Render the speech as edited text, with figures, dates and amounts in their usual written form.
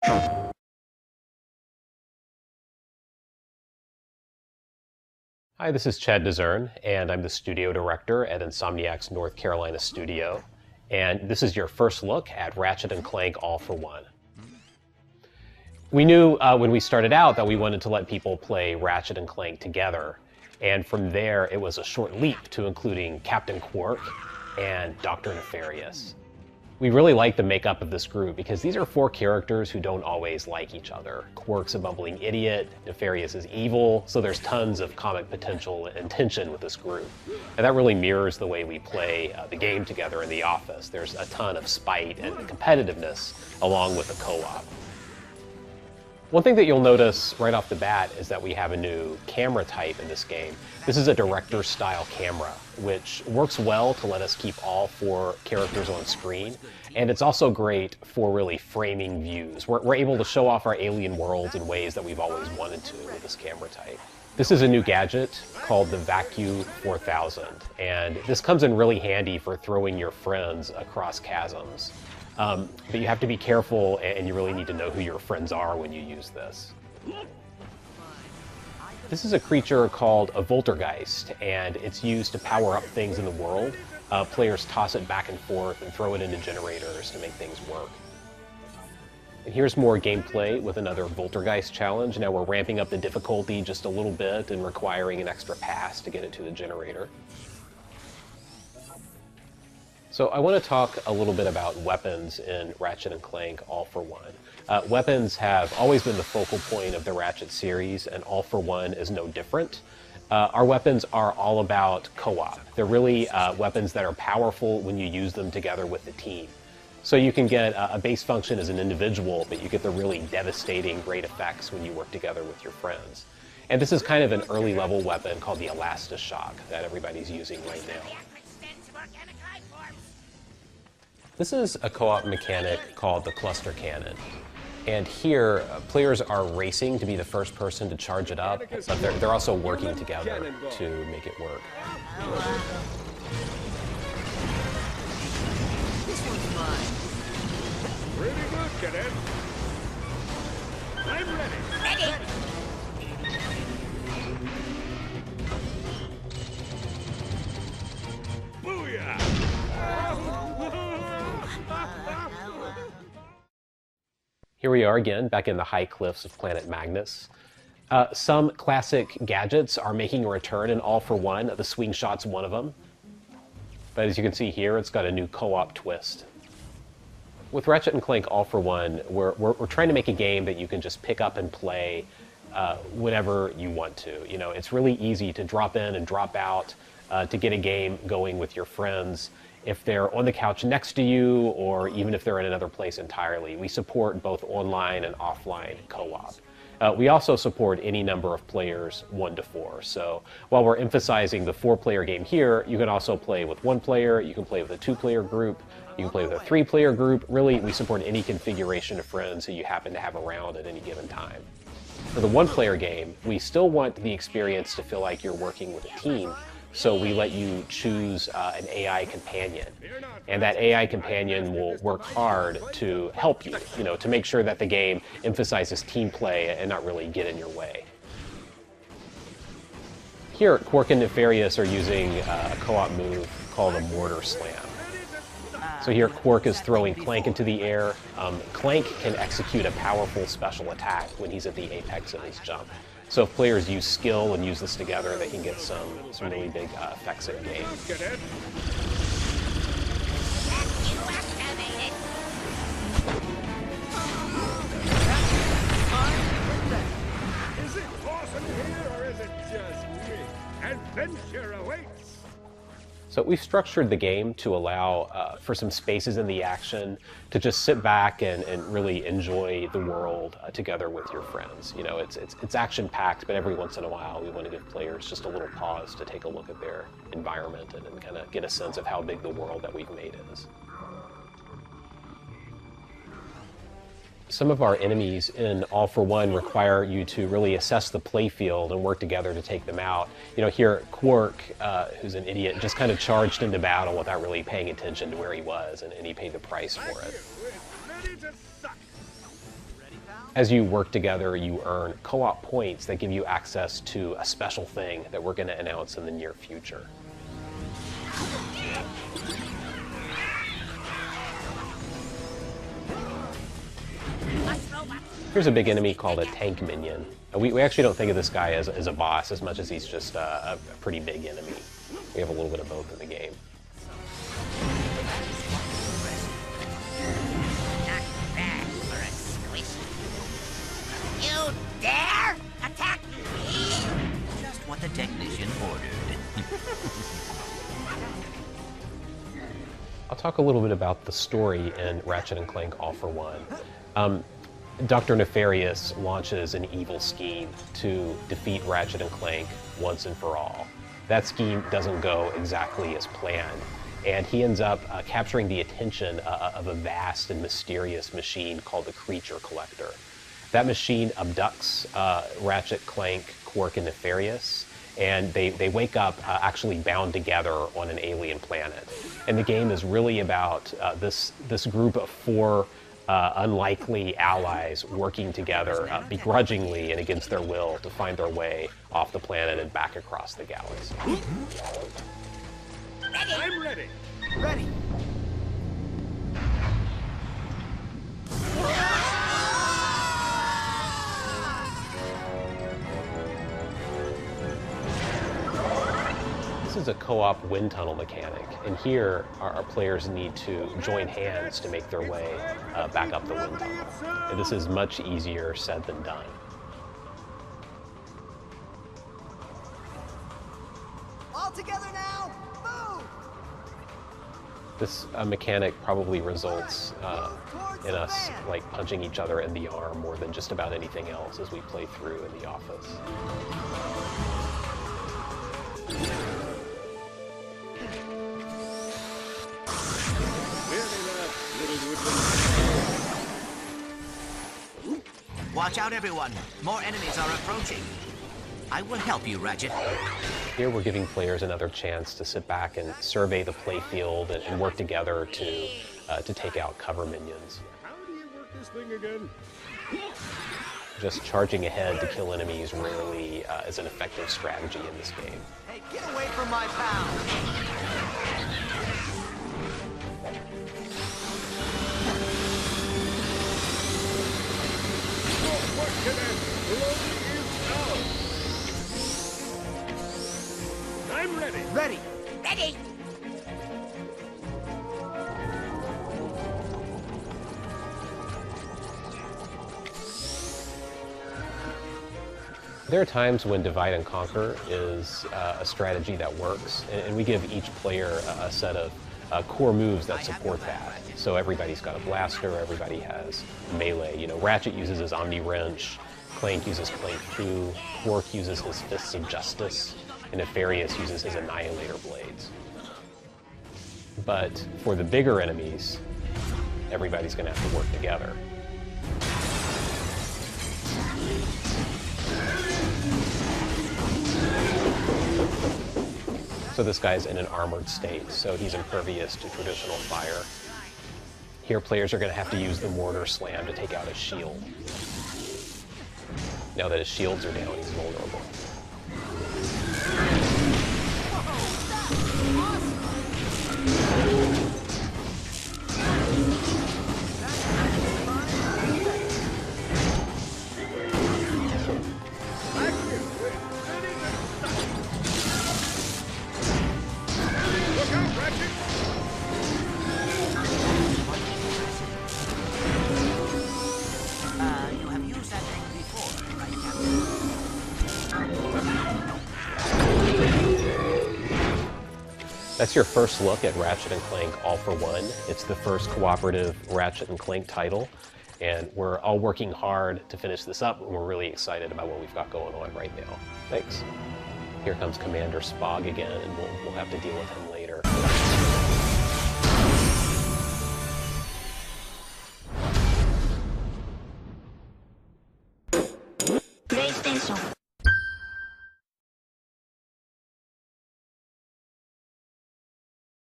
Hi, this is Chad Dezern, and I'm the studio director at Insomniac's North Carolina studio. And this is your first look at Ratchet & Clank All for One. We knew when we started out that we wanted to let people play Ratchet & Clank together. And from there, it was a short leap to including Captain Qwark and Dr. Nefarious. We really like the makeup of this group because these are four characters who don't always like each other. Qwark's a bumbling idiot, Nefarious is evil, so there's tons of comic potential and tension with this group. And that really mirrors the way we play the game together in the office. There's a ton of spite and competitiveness along with the co-op. One thing that you'll notice right off the bat is that we have a new camera type in this game. This is a director-style camera, which works well to let us keep all four characters on screen. And it's also great for really framing views. We're able to show off our alien worlds in ways that we've always wanted to with this camera type. This is a new gadget called the Vacuum 4000. And this comes in really handy for throwing your friends across chasms. But you have to be careful, and you really need to know who your friends are when you use this. This is a creature called a Voltergeist, and it's used to power up things in the world. Players toss it back and forth and throw it into generators to make things work. And here's more gameplay with another Voltergeist challenge. Now we're ramping up the difficulty just a little bit and requiring an extra pass to get it to the generator. So I want to talk a little bit about weapons in Ratchet & Clank All for One. Weapons have always been the focal point of the Ratchet series, and All for One is no different. Our weapons are all about co-op. They're really weapons that are powerful when you use them together with the team. So you can get a base function as an individual, but you get the really devastating great effects when you work together with your friends. And this is kind of an early level weapon called the Elastishock that everybody's using right now. This is a co-op mechanic called the cluster cannon. And here, players are racing to be the first person to charge it up, but they're also working together to make it work. This one's mine. Pretty good, cadet. I'm ready. Ready. Booyah! Here we are again, back in the high cliffs of Planet Magnus. Some classic gadgets are making a return in All for One. The swing shot's one of them. But as you can see here, it's got a new co-op twist. With Ratchet & Clank All for One, we're trying to make a game that you can just pick up and play whenever you want to. You know, it's really easy to drop in and drop out to get a game going with your friends. If they're on the couch next to you, or even if they're in another place entirely. We support both online and offline co-op. We also support any number of players, 1 to 4. So while we're emphasizing the 4-player game here, you can also play with 1 player, you can play with a 2-player group, you can play with a 3-player group. Really, we support any configuration of friends who you happen to have around at any given time. For the 1-player game, we still want the experience to feel like you're working with a team. So we let you choose an AI companion, and that AI companion will work hard to help you, to make sure that the game emphasizes team play and not really get in your way. Here, Qwark and Nefarious are using a co-op move called a Mortar Slam. So here, Qwark is throwing Clank into the air. Clank can execute a powerful special attack when he's at the apex of his jump. So if players use skill and use this together, they can get some really big effects in game. Is it awesome here, or is it just me? Adventure awaits! So we've structured the game to allow for some spaces in the action to just sit back and really enjoy the world together with your friends. You know, it's action-packed, but every once in a while we want to give players just a little pause to take a look at their environment and kind of get a sense of how big the world that we've made is. Some of our enemies in All for One require you to really assess the playfield and work together to take them out. You know, here Qwark, who's an idiot, just kind of charged into battle without really paying attention to where he was, and he paid the price for it. Ready to suck. As you work together, you earn co-op points that give you access to a special thing that we're going to announce in the near future. Here's a big enemy called a tank minion. We actually don't think of this guy as a boss as much as he's just a pretty big enemy. We have a little bit of both in the game. Not bad for a squish. You dare attack me? Just what the technician ordered. I'll talk a little bit about the story in Ratchet & Clank All for One. Dr. Nefarious launches an evil scheme to defeat Ratchet & Clank once and for all. That scheme doesn't go exactly as planned, and he ends up capturing the attention of a vast and mysterious machine called the Creature Collector. That machine abducts Ratchet, Clank, Quark, and Nefarious, and they wake up actually bound together on an alien planet. And the game is really about this group of four unlikely allies working together begrudgingly and against their will to find their way off the planet and back across the galaxy. I'm ready. Ready. This is a co-op wind tunnel mechanic, and here our players need to join hands to make their way back up the wind tunnel. And this is much easier said than done. All together now! Move! This mechanic probably results in us like punching each other in the arm more than just about anything else as we play through in the office. Watch out, everyone. More enemies are approaching. I will help you, Ratchet. Here we're giving players another chance to sit back and survey the playfield and work together to take out cover minions. How do you work this thing again? Just charging ahead to kill enemies rarely is an effective strategy in this game. Hey, get away from my pal! What can I blow is out? I'm ready. Ready! Ready! There are times when divide and conquer is a strategy that works, and we give each player a set of core moves that support that. So everybody's got a blaster, everybody has melee. You know, Ratchet uses his Omni Wrench, Clank uses Clank Q, Quark uses his Fists of Justice, and Nefarious uses his Annihilator Blades. But for the bigger enemies, everybody's going to have to work together. So this guy's in an armored state, so he's impervious to traditional fire. Here players are going to have to use the mortar slam to take out his shield. Now that his shields are down, he's vulnerable. Look out, Ratchet! You have used that thing before, right, Captain? That's your first look at Ratchet & Clank All for One. It's the first cooperative Ratchet & Clank title, and we're all working hard to finish this up, and we're really excited about what we've got going on right now. Thanks. Here comes Commander Spog again, and we'll have to deal with him later. PlayStation